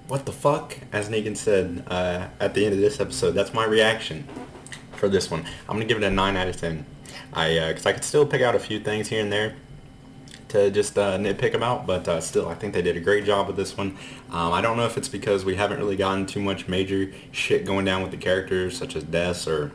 what the fuck? As Negan said at the end of this episode, that's my reaction for this one. I'm gonna give it a 9 out of 10. Because I could still pick out a few things here and there to just nitpick about, but still, I think they did a great job with this one. I don't know if it's because we haven't really gotten too much major shit going down with the characters, such as deaths or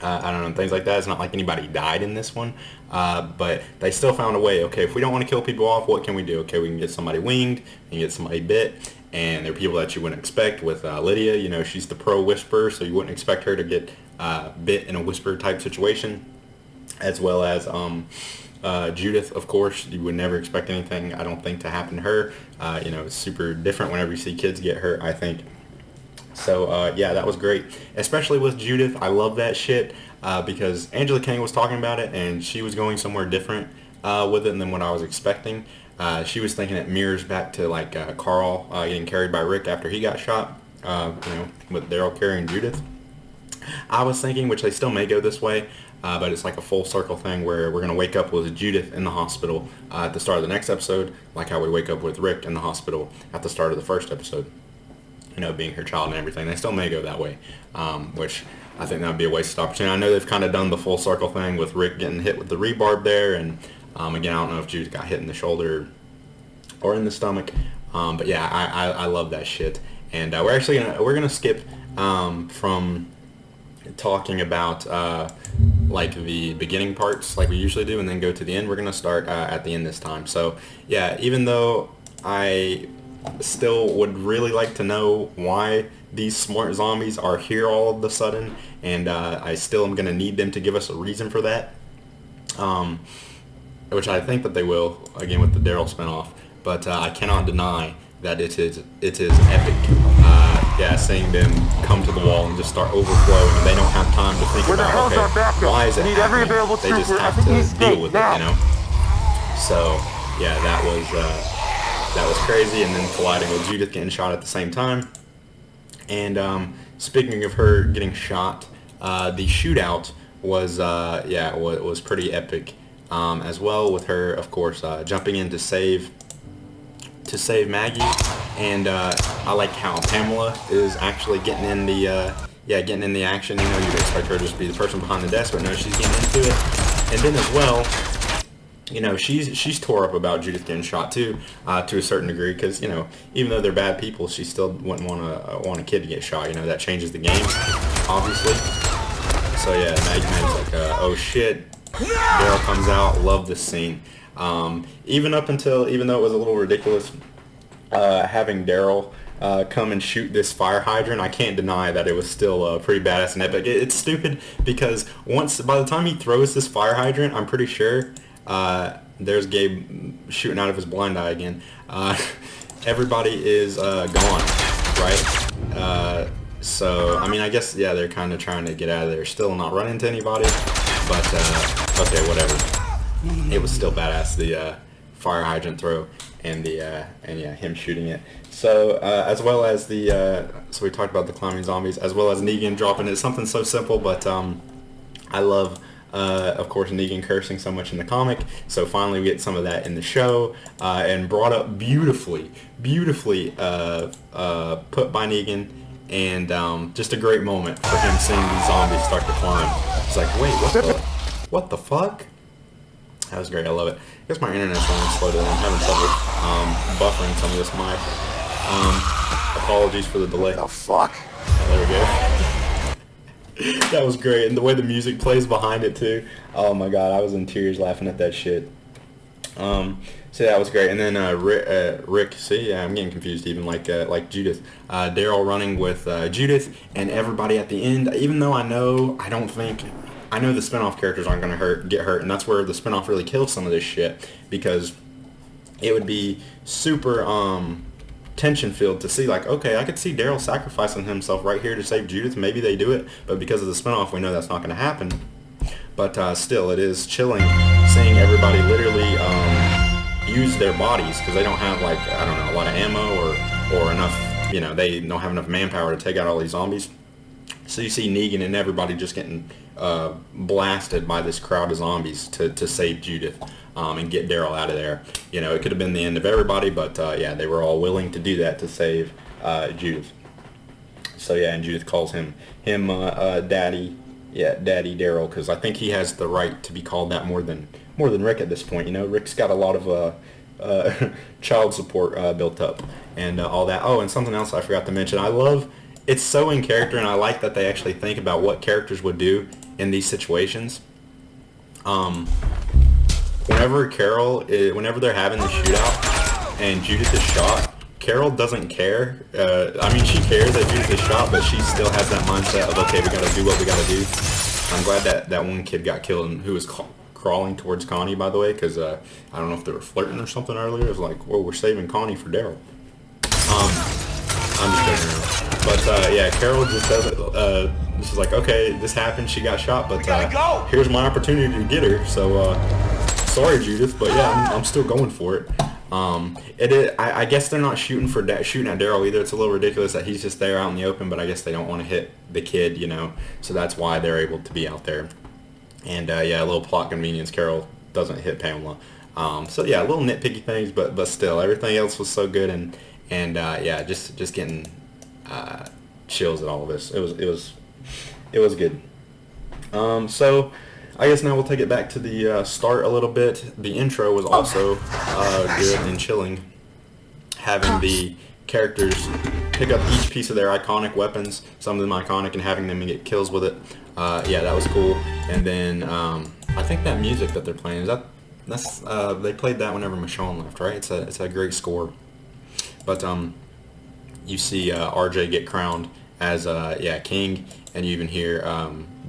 I don't know, things like that. It's not like anybody died in this one, but they still found a way. Okay, if we don't want to kill people off, what can we do? Okay, we can get somebody winged, we can get somebody bit, and they're people that you wouldn't expect. With Lydia, you know, she's the pro whisperer, so you wouldn't expect her to get bit in a whisper type situation, as well as Judith, of course. You would never expect anything, I don't think, to happen to her. You know, it's super different whenever you see kids get hurt, I think. So, yeah, that was great. Especially with Judith. I love that shit because Angela Kang was talking about it, and she was going somewhere different with it than what I was expecting. She was thinking it mirrors back to, like, Carl getting carried by Rick after he got shot, you know, with Daryl carrying Judith. I was thinking, which they still may go this way, but it's like a full circle thing where we're going to wake up with Judith in the hospital at the start of the next episode, like how we wake up with Rick in the hospital at the start of the first episode. You know, being her child and everything. They still may go that way, which I think that would be a wasted opportunity. I know they've kind of done the full circle thing with Rick getting hit with the rebarb there, and again, I don't know if Judith got hit in the shoulder or in the stomach, but yeah, I love that shit. And we're gonna skip from talking about like the beginning parts like we usually do, and then go to the end. We're gonna start at the end this time. So yeah, even though I still would really like to know why these smart zombies are here all of a sudden, and I still am going to need them to give us a reason for that, which I think that they will, again with the Daryl spinoff, but I cannot deny that it is epic. Yeah, seeing them come to the wall and just start overflowing, and they don't have time to think about, okay, why is it happening? They just have to deal with it, you know? So, yeah, that was crazy, and then colliding with Judith getting shot at the same time. And speaking of her getting shot, the shootout was was pretty epic as well, with her, of course, jumping in to save Maggie. And I like how Pamela is actually getting in the action. You know, you'd expect her to just be the person behind the desk, but no, she's getting into it. And then as well, you know, she's tore up about Judith getting shot too, to a certain degree, because, you know, even though they're bad people, she still wouldn't want a kid to get shot. You know, that changes the game, obviously. So yeah, Maggie's like, oh shit. Daryl comes out. Love this scene. Even though it was a little ridiculous, having Daryl come and shoot this fire hydrant, I can't deny that it was still pretty badass and epic. It's stupid because by the time he throws this fire hydrant, I'm pretty sure. There's Gabe shooting out of his blind eye again. Everybody is gone, right? So, I mean, I guess, yeah, they're kind of trying to get out of there. Still not run into anybody, but, okay, whatever. It was still badass, the fire hydrant throw, and him shooting it. So, as well as so we talked about the climbing zombies, as well as Negan dropping it. Something so simple, but I love, of course, Negan cursing so much in the comic, so finally we get some of that in the show, and brought up beautifully put by Negan, and just a great moment for him seeing these zombies start to climb. It's like, wait, what the fuck? That was great, I love it. I guess my internet's running slow today. I'm having trouble buffering some of this mic. Apologies for the delay. The fuck? Oh, there we go. That was great, and the way the music plays behind it too. Oh my god, I was in tears laughing at that shit. So that was great. And then Rick, see, yeah, I'm getting confused even, like Judith. Daryl running with Judith and everybody at the end. Even though I know the spinoff characters aren't going to get hurt, and that's where the spinoff really kills some of this shit, because it would be super tension-filled to see, like, okay, I could see Daryl sacrificing himself right here to save Judith. Maybe they do it, but because of the spinoff, we know that's not going to happen. But still, it is chilling seeing everybody literally use their bodies, because they don't have, like, I don't know, a lot of ammo or enough, you know, they don't have enough manpower to take out all these zombies. So you see Negan and everybody just getting blasted by this crowd of zombies to save Judith and get Daryl out of there. You know, it could have been the end of everybody, but yeah, they were all willing to do that to save Judith. So yeah, and Judith calls him Daddy. Yeah, Daddy Daryl, because I think he has the right to be called that more than Rick at this point. You know, Rick's got a lot of child support built up and all that. Oh, and something else I forgot to mention. I love, it's so in character, and I like that they actually think about what characters would do in these situations. Whenever whenever they're having the shootout and Judith is shot, Carol doesn't care. I mean, she cares that Judith is shot, but she still has that mindset of, okay, we gotta do what we gotta do. I'm glad that one kid got killed, and who was crawling towards Connie, by the way, because I don't know if they were flirting or something earlier. It was like, well, we're saving Connie for Daryl. I'm just joking around. But yeah, Carol just doesn't. This is like, okay, this happened. She got shot, but here's my opportunity to get her. So sorry, Judith, but yeah, I'm still going for it. I guess they're not shooting at Daryl either. It's a little ridiculous that he's just there out in the open, but I guess they don't want to hit the kid, you know. So that's why they're able to be out there. And yeah, a little plot convenience. Carol doesn't hit Pamela. So yeah, little nitpicky things, but still, everything else was so good, and yeah, just getting chills at all of this. It was good. So I guess now we'll take it back to the start a little bit. The intro was also good and chilling, having the characters pick up each piece of their iconic weapons, some of them iconic, and having them get kills with it. Yeah, that was cool. And then I think that music that they're playing, they played that whenever Michonne left, right? It's a great score. But you see RJ get crowned as king, and you even hear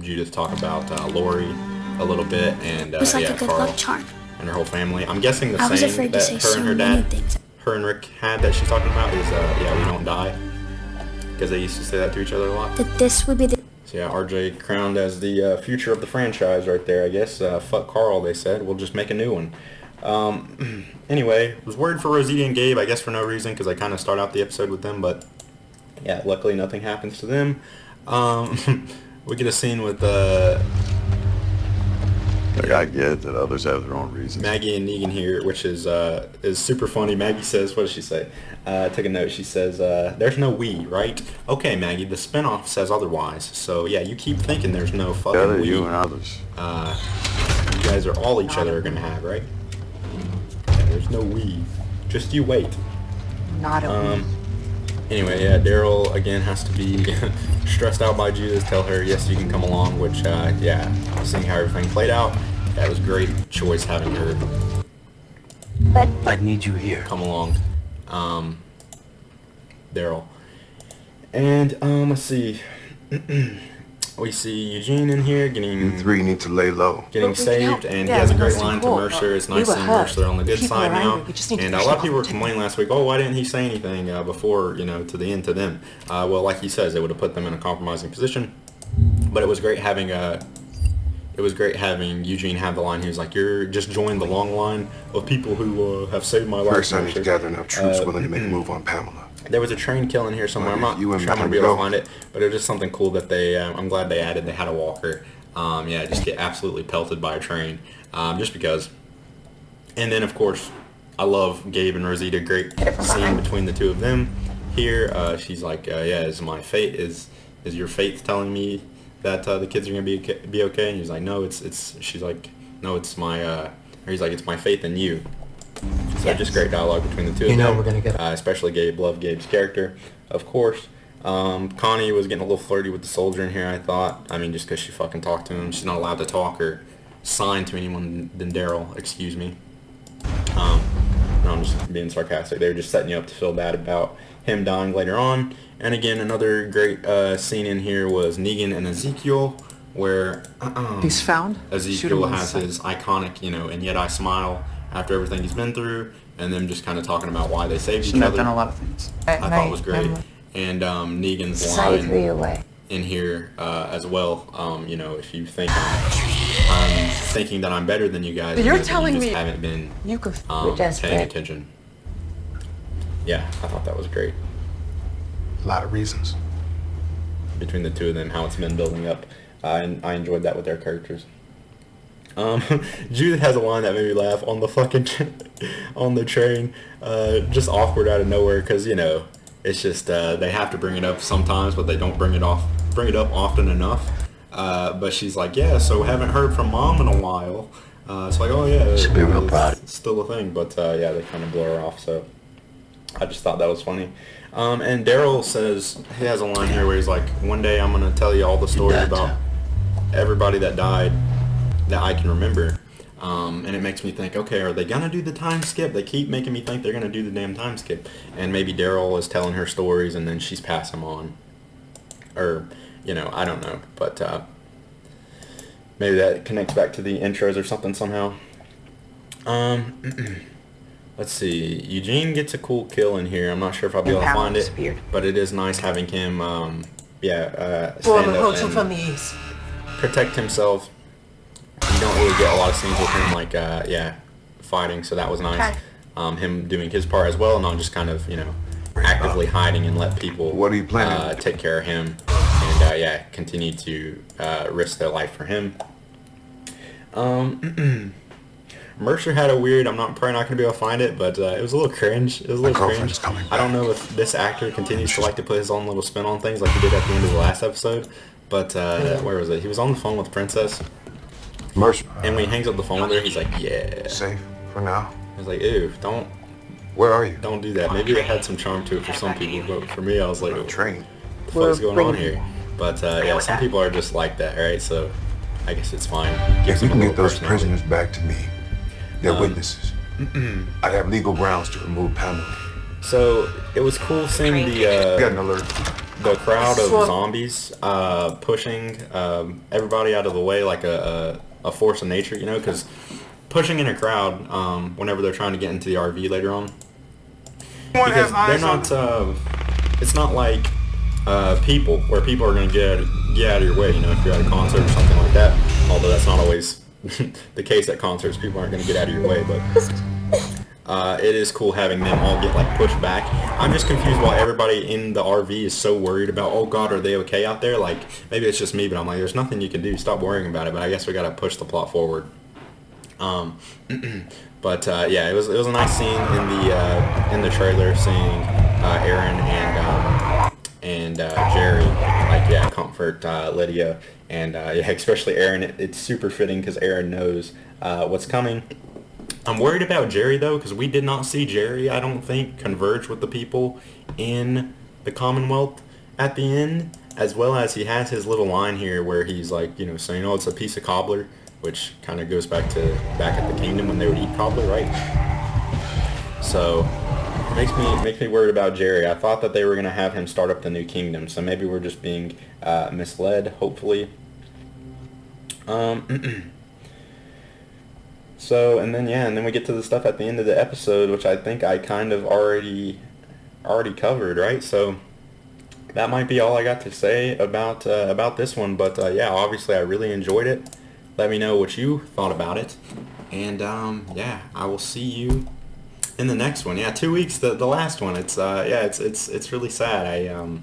Judith talk about Lori a little bit, and it was like a good Carl luck charm. And her whole family. I'm guessing the I was saying afraid that to say her so and her many dad, things. her and Rick had that she's talking about is yeah, we don't die, because they used to say that to each other a lot. That this would be the... So yeah, RJ crowned as the future of the franchise right there, I guess. Fuck Carl, they said. We'll just make a new one. Anyway, was worried for Rosita and Gabe, I guess for no reason, because I kind of start out the episode with them, but yeah, luckily nothing happens to them. We get a scene with I get that others have their own reasons. Maggie and Negan here, which is super funny. Maggie says, what does she say? Take a note. She says, there's no we, right? Okay, Maggie, the spinoff says otherwise. So yeah, you keep thinking there's no fucking we. You and others. You guys are all each other are gonna have, right? Yeah, there's no we. Just you wait. Not a we. Anyway, yeah, Daryl again has to be stressed out by Judith. Tell her, yes, you can come along, which, yeah, seeing how everything played out, that was a great choice having her But I need you here. come along. Daryl. And, let's see. We see Eugene in here You three need to lay low. getting saved, and he has a great line to Mercer. It's nice seeing Mercer on the good side now. And a lot of people were complaining last week, oh, why didn't he say anything before, you know, to the end to them? Well, like he says, it would have put them in a compromising position. But it was great having Eugene have the line. He was like, "You're just joined the long line of people who have saved my life." First, I need to gather enough troops willing to make a move on Pamela. There was a train kill in here somewhere. I'm not sure I'm going to be able to find it, but it was just something cool that they, I'm glad they added. They had a walker. Yeah, just get absolutely pelted by a train, just because. And then, of course, I love Gabe and Rosita. Great scene between the two of them here. She's like, yeah, is my fate, is your faith telling me that the kids are going to be okay? And he's like, no, she's like, no, it's my, or he's like, it's my faith in you. So just great dialogue between the two of them. We're gonna get especially Gabe. Love Gabe's character, of course. Connie was getting a little flirty with the soldier in here, I thought. I mean, just because she fucking talked to him. She's not allowed to talk or sign to anyone than Daryl, excuse me. No, I'm just being sarcastic. They were just setting you up to feel bad about him dying later on. And again, another great scene in here was Negan and Ezekiel, where He's found. Ezekiel has his iconic, you know, and yet I smile after everything he's been through, and them just kind of talking about why they saved each I've other. done a lot of things. I thought was great. And Negan's line in here as well. You know, if you think I'm thinking that I'm better than you guys, But you're you telling just me haven't been you could paying attention. Yeah, I thought that was great. A lot of reasons. between the two of them, how it's been building up, and I enjoyed that with their characters. Judith has a line that made me laugh on the fucking on the train, just awkward out of nowhere, because you know it's just they have to bring it up sometimes, but they don't bring it up often enough. But she's like, yeah, so haven't heard from mom in a while. It's like, oh yeah, Should be real proud. it's still a thing, but yeah, they kind of blow her off. So I just thought that was funny. And Daryl says, he has a line here where he's like, one day I'm gonna tell you all the stories about everybody that died that I can remember. And it makes me think, okay, are they gonna do the time skip? They keep making me think they're gonna do the damn time skip. And maybe Daryl is telling her stories and then she's passing them on. Or, you know, I don't know. But maybe that connects back to the intros or something somehow. Let's see. Eugene gets a cool kill in here. I'm not sure if I'll be able to find it. But it is nice having him, stand up and protect himself. You don't really get a lot of scenes with him, like, fighting, so that was nice. Him doing his part as well, and not just kind of, you know, actively hiding and let people What are you planning? take care of him, and, continue to risk their life for him. Mercer had a weird, probably not going to be able to find it, but it was a little cringe. It was a little cringe. I don't know if this actor continues to like to put his own little spin on things like he did at the end of the last episode, but where was it? He was on the phone with Princess. Mercer. And when he hangs up the phone with her, he's like, yeah. Safe for now. I was like, ew, don't Where are you? do that. Maybe it had some charm to it for some people, but for me, I was like, what the Train. fuck's going on here? But yeah, some people are just like that, right? So I guess it's fine. Gives If you them a can little get those personality. prisoners back to me, they're witnesses. I'd have legal grounds to remove Pamela. So it was cool seeing Got the an alert. crowd of zombies pushing everybody out of the way like a force of nature, you know, because pushing in a crowd whenever they're trying to get into the RV later on, because they're not it's not like people, where people are going to get out of your way, you know, if you're at a concert or something like that, although that's not always the case at concerts. People aren't going to get out of your way, but it is cool having them all get like pushed back. I'm just confused why everybody in the RV is so worried about, oh god, are they okay out there? Like, maybe it's just me, but I'm like, there's nothing you can do. Stop worrying about it. But I guess we got to push the plot forward. But yeah, it was a nice scene in the trailer, seeing Aaron and Jerry, like, yeah, comfort Lydia, and yeah, especially Aaron. It's super fitting because Aaron knows what's coming. I'm worried about Jerry though, because we did not see Jerry, I don't think, converge with the people in the Commonwealth at the end, as well as he has his little line here where he's like, you know, saying, oh, it's a piece of cobbler, which kind of goes back at the kingdom when they would eat cobbler, right? So it makes me worried about Jerry. I thought that they were going to have him start up the new kingdom, so maybe we're just being misled, hopefully. So, and then we get to the stuff at the end of the episode, which I think I kind of already covered, right? So that might be all I got to say about this one, but yeah, obviously I really enjoyed it. Let me know what you thought about it, and yeah, I will see you in the next one. Yeah, 2 weeks, the last one. It's yeah, it's really sad.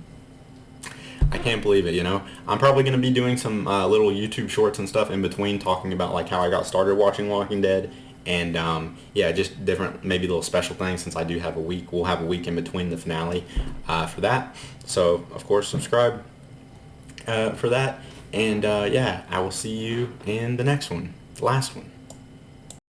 I can't believe it, you know. I'm probably going to be doing some little YouTube shorts and stuff in between, talking about like how I got started watching Walking Dead, and yeah, just different, maybe little special things, since I do have a week. We'll have a week in between the finale for that. So, of course, subscribe for that. And yeah, I will see you in the next one, the last one.